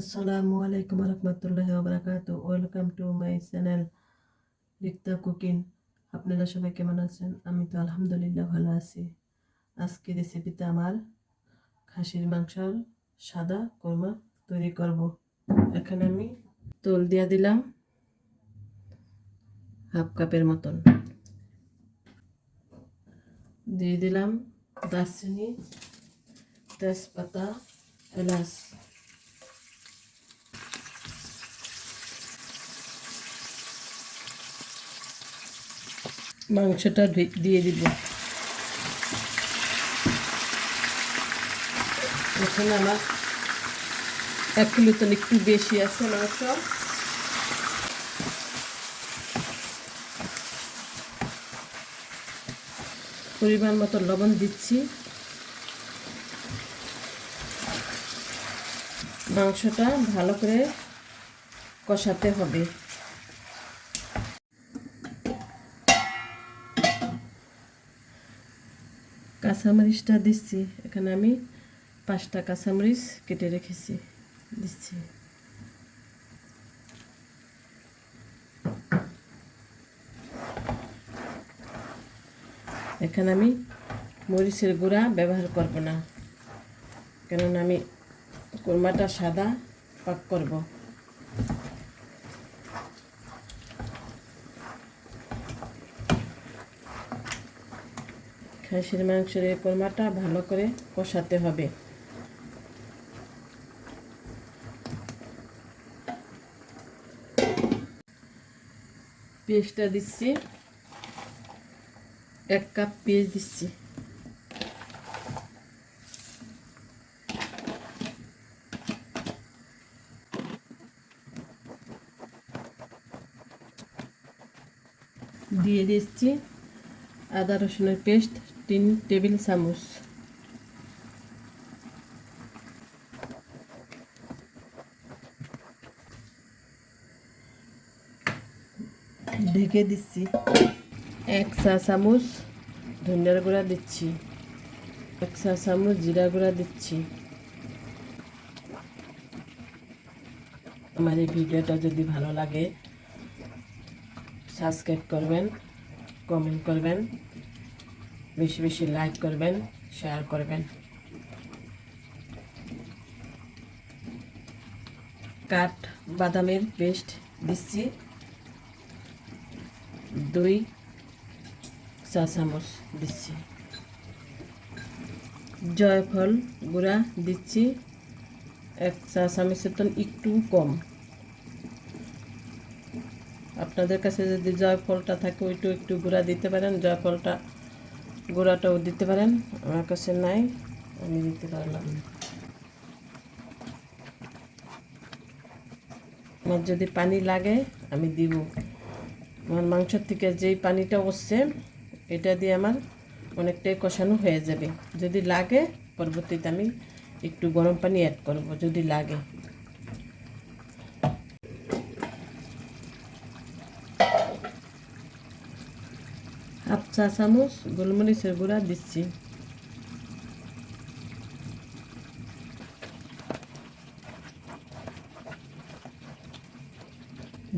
আসসালামু আলাইকুম রহমতুল্লাহি ওয়া বারাকাতুহু। Welcome to my channel Rikta cooking. আপনারা সবাই কেমন আছেন? আমি তো আলহামদুলিল্লাহ ভালো আছি। আজকে রেসিপিতে আমার খাসির মাংসের সাদা কোরমা তৈরি করব। এখানে আমি তেল দিয়ে দিলাম হাফ কাপের মতন, দিয়ে দিলাম দারচিনি, তেজপাতা, এলাচ। মাংসটা দিয়ে দিব। এখানে আমার 1 কিলো তো একটু বেশি আছে মাংস। পরিমাণ মতো লবণ দিচ্ছি। মাংসটা ভালো করে কষাতে হবে। কাঁচামরিচটা দিচ্ছি। এখানে আমি 5টা কাঁচামরিচ কেটে রেখেছি, দিচ্ছি। এখানে আমি মরিচের গুঁড়া ব্যবহার করব না, কেননা আমি কোরমাটা সাদা পাক করব। খাসির মাংসের এই কোরমাটা ভালো করে কষাতে হবে। পেঁয়াজটা দিচ্ছি, 1 কাপ পেঁয়াজ দিচ্ছি। দিয়ে দিচ্ছি আদা রসুনের পেস্ট 3 টেবিল চামচ। ঢেকে দিচ্ছি। 1 চা চামচ ধনিয়ার গুঁড়া দিচ্ছি, 1 চা চামচ জিরা গুঁড়া দিচ্ছি। আমার এই ভিডিওটা যদি ভালো লাগে সাবস্ক্রাইব করবেন, কমেন্ট করবেন, বেশি বেশি লাইক করবেন, শেয়ার করবেন। কাঠ বাদামের পেস্ট দিচ্ছি 2 চা চামচ দিচ্ছি। জয়ফল গুঁড়া দিচ্ছি 1 চা চামচের তো একটু কম। আপনাদের কাছে যদি জয়ফলটা থাকে ওইটু একটু গুঁড়া দিতে পারেন, জয়ফলটা গুঁড়াটাও দিতে পারেন। আমার কাছে নাই, আমি দিতে পারলাম না। আমার যদি পানি লাগে আমি দিব। আমার মাংসের থেকে যেই পানিটা উঠছে এটা দিয়ে আমার অনেকটাই কষানো হয়ে যাবে। যদি লাগে পরবর্তীতে আমি একটু গরম পানি অ্যাড করব যদি লাগে। হাফ চা চামচ গোলমরিচের গুঁড়া দিচ্ছি।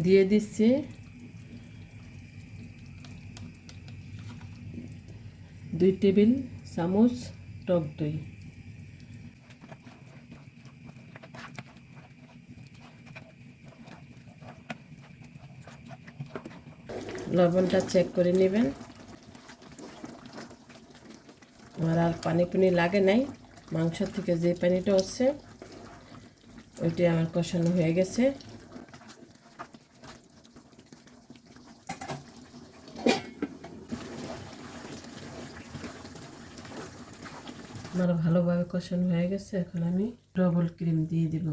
দিয়ে দিচ্ছি 2 টেবিল চামচ টক দই। লবণটা চেক করে নেবেন। আমার আর পানি লাগে নাই, মাংস থেকে যে পানিটা হচ্ছে ওইটাই আমার কষানো হয়ে গেছে। আমার ভালোভাবে কষানো হয়ে গেছে। এখন আমি ডবল ক্রিম দিয়ে দিব।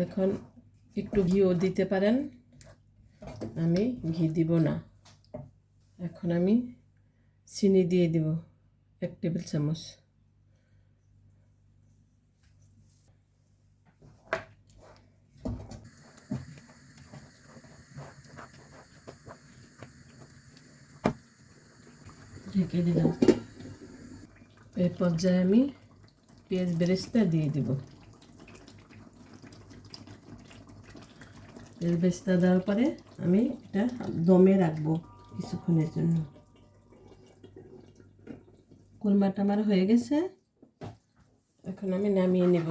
এখন একটু ঘিও দিতে পারেন, আমি ঘি দিব না। এখন আমি চিনি দিয়ে দিব 1 টেবিল চামচ। ঢেকে দিলাম। এই পর্যায়ে আমি পেঁয়াজ বেরেস্তা দিয়ে দিব। পেঁয়াজ বেরেস্তা দেওয়ার পরে আমি এটা দমে রাখবো কিছুক্ষণের জন্য। কুরমাটা আমার হয়ে গেছে, এখন আমি নামিয়ে নেব।